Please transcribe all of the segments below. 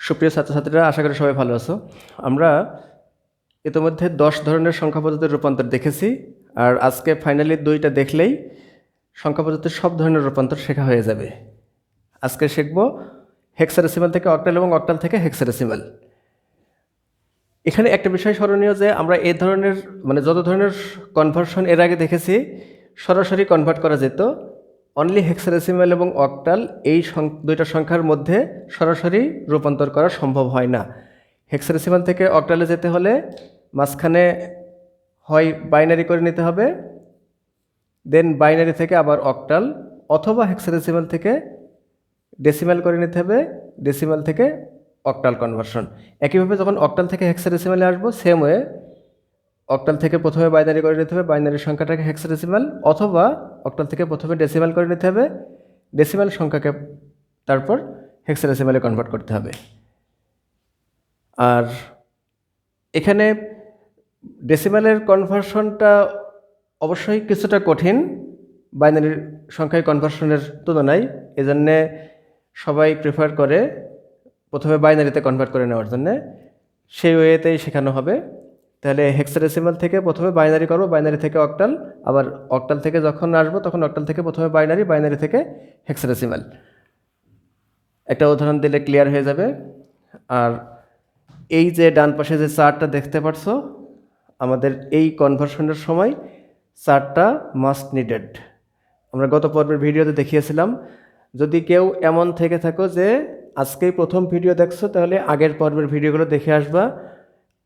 সুপ্রিয় ছাত্রছাত্রীরা, আশা করি সবাই ভালো আছো। আমরা ইতিমধ্যে 10 ধরনের সংখ্যা পদ্ধতির রূপান্তর দেখেছি, আর আজকে ফাইনালি 2টা দেখলেই সংখ্যা পদ্ধতির সব ধরনের রূপান্তর শেখা হয়ে যাবে। আজকে শিখব হেক্সাডেসিমাল থেকে অক্টাল এবং অক্টাল থেকে হেক্সাডেসিমাল। এখানে একটা বিষয় স্মরণীয় যে আমরা এই ধরনের যত ধরনের কনভার্সন এর আগে দেখেছি সরাসরি কনভার্ট করা যেত। অনলি হেক্সাডেসিমাল এবং অক্টাল এই দুইটা সংখ্যার মধ্যে সরাসরি রূপান্তর করা সম্ভব হয় না। হেক্সাডেসিমাল থেকে অক্টালে যেতে হলে মাঝখানে হয় বাইনারি করে নিতে হবে, দেন বাইনারি থেকে আবার অক্টাল, অথবা হেক্সাডেসিমাল থেকে ডেসিমাল করে নিতে হবে, ডেসিমাল থেকে অক্টাল কনভার্সন। একইভাবে যখন অক্টাল থেকে হেক্সাডেসিমালে আসবো, সেম ওয়ে অক্টাল থেকে প্রথমে বাইনারি করে নিতে হবে, বাইনারির সংখ্যাটাকে হেক্সাডেসিমাল, অথবা অক্টাল থেকে প্রথমে ডেসিমাল করে নিতে হবে, ডেসিমাল সংখ্যাকে তারপর হেক্সাডেসিমালে কনভার্ট করতে হবে। আর এখানে ডেসিমালের কনভার্সনটা অবশ্যই কিছুটা কঠিন বাইনারির সংখ্যায় কনভার্সনের তুলনায়, এজন্যে সবাই প্রেফার করে প্রথমে বাইনারিতে কনভার্ট করে নেওয়ার জন্যে। সেই ওয়েতেই শেখানো হবে। তাহলে হেক্সাডেসিমাল থেকে প্রথমে বাইনারি করব, বাইনারি থেকে অক্টাল, আবার অক্টাল থেকে যখন আসবো তখন অক্টাল থেকে প্রথমে বাইনারি, বাইনারি থেকে হেক্সাডেসিমাল। একটা উদাহরণ দিলে ক্লিয়ার হয়ে যাবে। আর এই যে ডান পাশে যে চার্টটা দেখতে পারছো, আমাদের এই কনভার্সনের সময় চার্টটা মাস্ট নিডেড। আমরা গত পর্বের ভিডিওতে দেখিয়েছিলাম। যদি কেউ এমন থেকে থাকো যে আজকেই প্রথম ভিডিও দেখছো, তাহলে আগের পর্বের ভিডিওগুলো দেখে আসবা।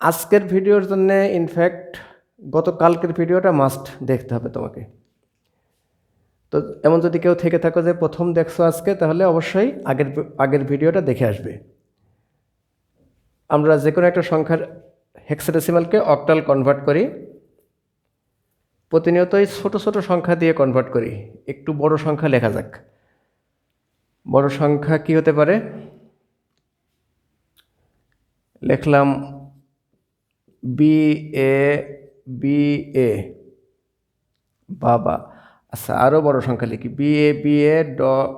আজকের ভিডিওর জন্য ইনফ্যাক্ট গতকালকের ভিডিওটা মাস্ট দেখতে হবে তোমাকে। তো এমন যদি কেউ থেকে থাকো যে প্রথম দেখছো আজকে, তাহলে অবশ্যই আগের ভিডিওটা দেখে আসবে। আমরা যে কোনো একটা সংখ্যার হেক্সাডেসিমালকে অক্টাল কনভার্ট করি, প্রতিনিয়তই ছোট ছোট সংখ্যা দিয়ে কনভার্ট করি। একটু বড় সংখ্যা লেখা যাক। বড় সংখ্যা কি হতে পারে? লিখলাম BA বাবা। আচ্ছা, আরও বড় সংখ্যা লিখি, BA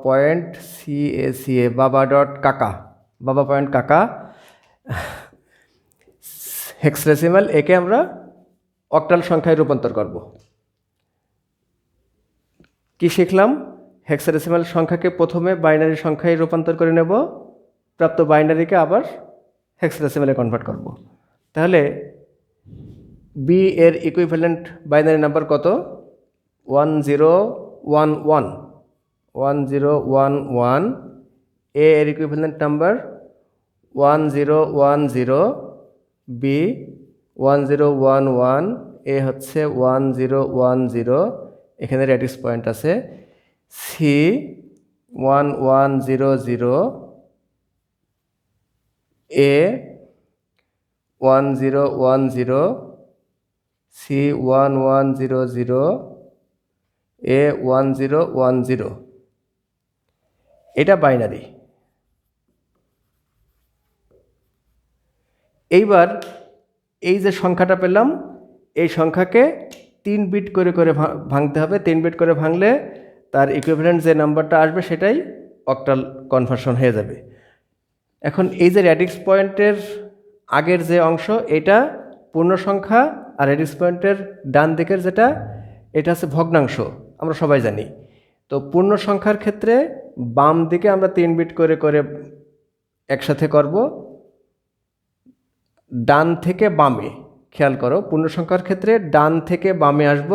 পয়েন্ট CA বাবা ডট কাকা, বাবা পয়েন্ট কাকা। হেক্সাডেসিমাল একে আমরা অক্টাল সংখ্যায় রূপান্তর করব। কি শিখলাম? হেক্সাডেসিমাল সংখ্যাকে প্রথমে বাইনারি সংখ্যায় রূপান্তর করে নেব, প্রাপ্ত বাইনারিকে আবার হেক্সাডেসিমালে কনভার্ট করব। তাহলে বি এর ইকুইভ্যালেন্ট বাইনারি নাম্বার কত? 1011। এ এর ইকুইভ্যালেন্ট নাম্বার 1010। বি 1011, এ হচ্ছে 1010, এখানে রেডিক্স পয়েন্ট আছে। সি 1100, এ 1010, সি 1100, এ 1010। এটা বাইনারি। এইবার এই যে সংখ্যাটা পেলাম, এই সংখ্যাকে 3 বিট করে করে ভাঙতে হবে। 3 বিট করে ভাঙলে তার ইকুইভ্যালেন্ট যে নাম্বারটা আসবে সেটাই অক্টাল কনভার্সন হয়ে যাবে। এখন এই যে রেডিক্স পয়েন্টের আগের যে অংশ, এটা পূর্ণ সংখ্যা, আর রেডিক্স পয়েন্টের ডান দিকের যেটা, এটা হচ্ছে ভগ্নাংশ, আমরা সবাই জানি। তো পূর্ণ সংখ্যার ক্ষেত্রে বাম দিকে আমরা 3 বিট করে করে একসাথে করব, ডান থেকে বামে। খেয়াল করো, পূর্ণ সংখ্যার ক্ষেত্রে ডান থেকে বামে আসব,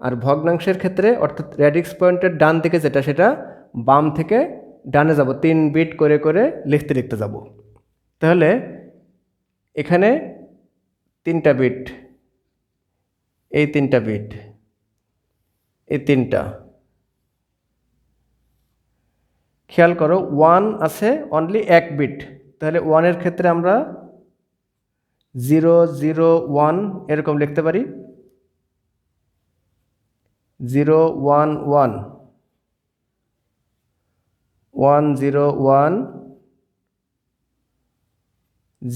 আর ভগ্নাংশের ক্ষেত্রে অর্থাৎ রেডিক্স পয়েন্টের ডান দিকে যেটা, সেটা বাম থেকে ডানে যাব। 3 বিট করে করে লিখতে লিখতে যাব। তাহলে এখানে 3টা বিট, এই 3টা বিট, এই 3টা। খেয়াল করো 1 আছে অনলি 1 বিট, তাহলে 1-এর ক্ষেত্রে আমরা 001 এরকম লিখতে পারি। 011, 101,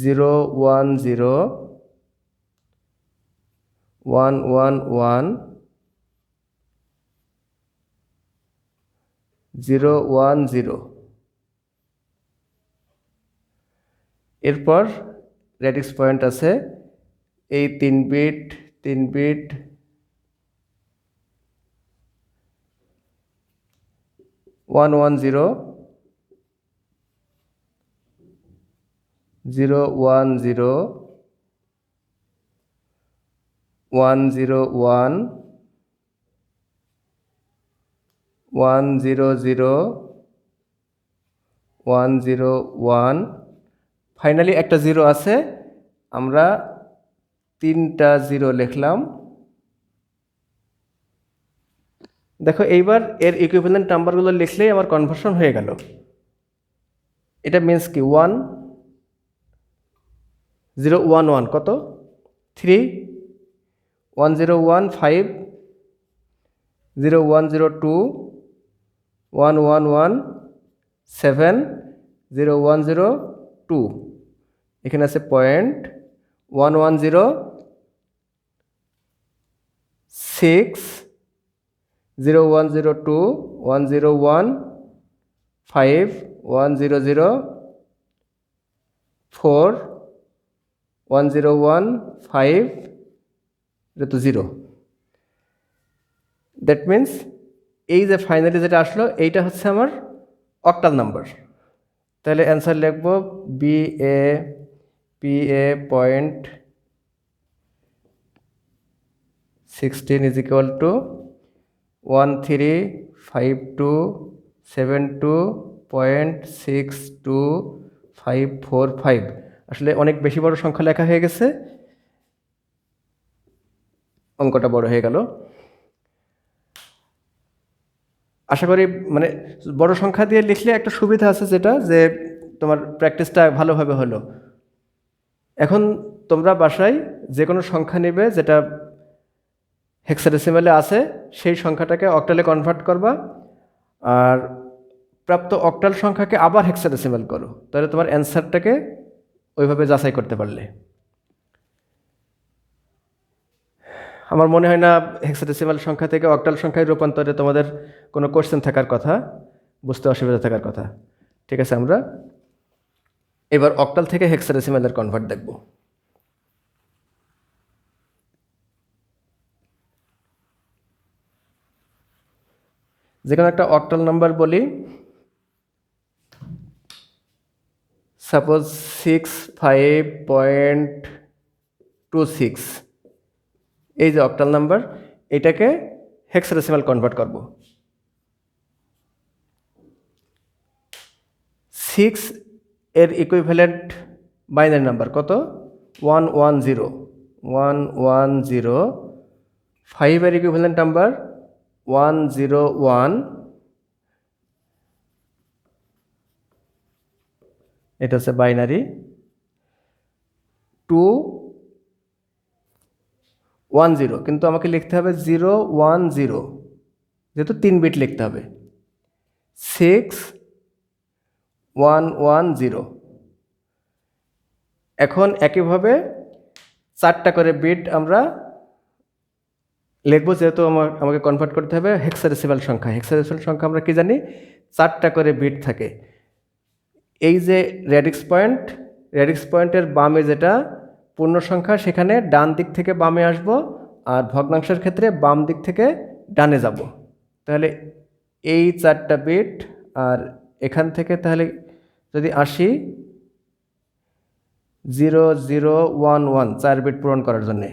010, 111, 010। এরপর রেডিক্স পয়েন্ট আছে এই 3 বিট 110 010 101 100 101 ফাইনালি একটা জিরো আছে, আমরা 3টা জিরো লিখলাম। দেখো এইবার এর ইকুইভ্যালেন্ট নাম্বারগুলো লিখলেই আমার কনভার্সন হয়ে গেল। এটা মিন্স কি 1011 কত 3 1015 0102 111 7 0102 এখানে আছে পয়েন্ট 110 6 0102 101 5 100 4 101 5 এটা তো 0। দ্যাট মিন্স এই যে ফাইনালি যেটা আসলো এইটা হচ্ছে আমার অক্টাল নাম্বার। তাহলে অ্যান্সার লিখব PA point 16 is equal to 1352.62545। আসলে অনেক বেশি বড় সংখ্যা লেখা হয়ে গেছে, অঙ্কটা বড় হয়ে গেল। আশা করি মানে বড় সংখ্যা দিয়ে লিখলে একটা সুবিধা আছে, যেটা যে তোমার প্র্যাকটিসটা ভালোভাবে হলো। এখন তোমরা বাসায় যে কোনো সংখ্যা নেবে যেটা হেক্সাডেসিমালে আছে, সেই সংখ্যাটাকে অক্টালে কনভার্ট করবা, আর প্রাপ্ত অক্টাল সংখ্যাকে আবার হেক্সাডেসিমাল করো, তাহলে তোমার অ্যান্সারটাকে ওইভাবে যাচাই করতে পারলে। আমার মনে হয় না হেক্সাডেসিমাল সংখ্যা থেকে অক্টাল সংখ্যায় রূপান্তরে তোমাদের কোনো কোশ্চেন থাকার কথা, বুঝতে অসুবিধা থাকার কথা। ঠিক আছে, আমরা এবার অক্টাল থেকে হেক্সাডেসিমালের কনভার্ট দেখব। যে কোনো একটা অক্টাল নাম্বার বলি, সাপোজ 65.26, এই যে অক্টাল নাম্বার, এটাকে হেক্সাডেসিমাল কনভার্ট করব। 6 এর ইকুইভ্যালেন্ট বাইনারি নাম্বার কত 110 110। 5 এর ইকুইভ্যালেন্ট নাম্বার 101, এটা হচ্ছে বাইনারি। 210, কিন্তু আমাকে লিখতে হবে 010, যেহেতু 3 বিট লিখতে হবে। 6110। এখন একইভাবে 4টা করে বিট আমরা লিখব, যেহেতু আমাকে কনভার্ট করতে হবে হেক্সাডেসিমাল সংখ্যা। হেক্সাডেসিমাল সংখ্যা আমরা কি জানি, 4টা করে বিট থাকে। এই যে রেডিক্স পয়েন্টের বামে যেটা পূর্ণ সংখ্যা, সেখানে ডান দিক থেকে বামে আসব, আর ভগ্নাংশের ক্ষেত্রে বাম দিক থেকে ডানে যাব। তাহলে এই 4টা বিট, আর এখান থেকে তাহলে যদি আসি 0011, 4 বিট পূরণ করার জন্যে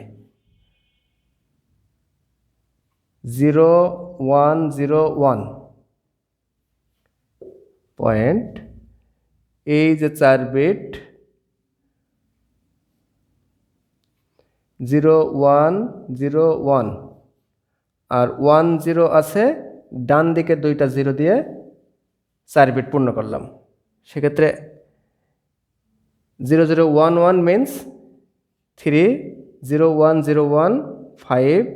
0101 পয়েন্ট, এই যে 4 বিট 0101, আর 10 আছে, ডান দিকে 2টা 0 দিয়ে 4 বিট পূর্ণ করলাম। সেক্ষেত্রে 0011 মিন্স 3 0101 5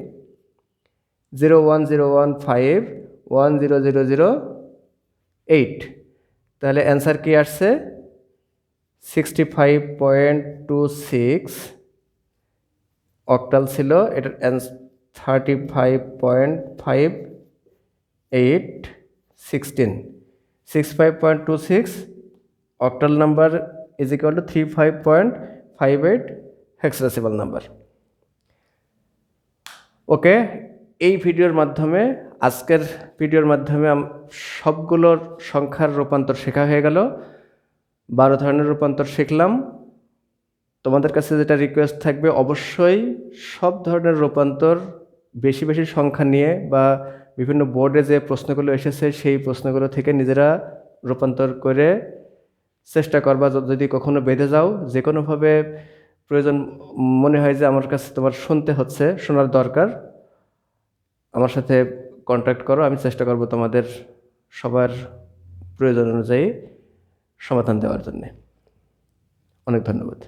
0101 5 10008। তাহলে অ্যান্সার কি আসছে 65.26 অক্টাল ছিল, এটার 35.58 16 65.26 octal number is equal to 35.58 hexadecimal number. Okay, এই ভিডিওর মাধ্যমে আজকের ভিডিওর মাধ্যমে সবগুলোর সংখ্যার রূপান্তর শেখা হয়ে গেল। 12 ধরনের রূপান্তর শিখলাম। তোমাদের কাছে যেটা রিকোয়েস্ট থাকবে, অবশ্যই সব ধরনের রূপান্তর বেশি বেশি সংখ্যা নিয়ে বা বিভিন্ন বোর্ডে যে প্রশ্নগুলো এসেছে সেই প্রশ্নগুলো থেকে নিজেরা রূপান্তর করে চেষ্টা করবা। যদি কখনো বেঁধে যাও, যে কোনোভাবে প্রয়োজন মনে হয় যে আমার কাছে তোমার শোনার দরকার, আমার সাথে কন্ট্যাক্ট করো। আমি চেষ্টা করব তোমাদের সবার প্রয়োজন অনুযায়ী সমাধান দেওয়ার জন্যে। অনেক ধন্যবাদ।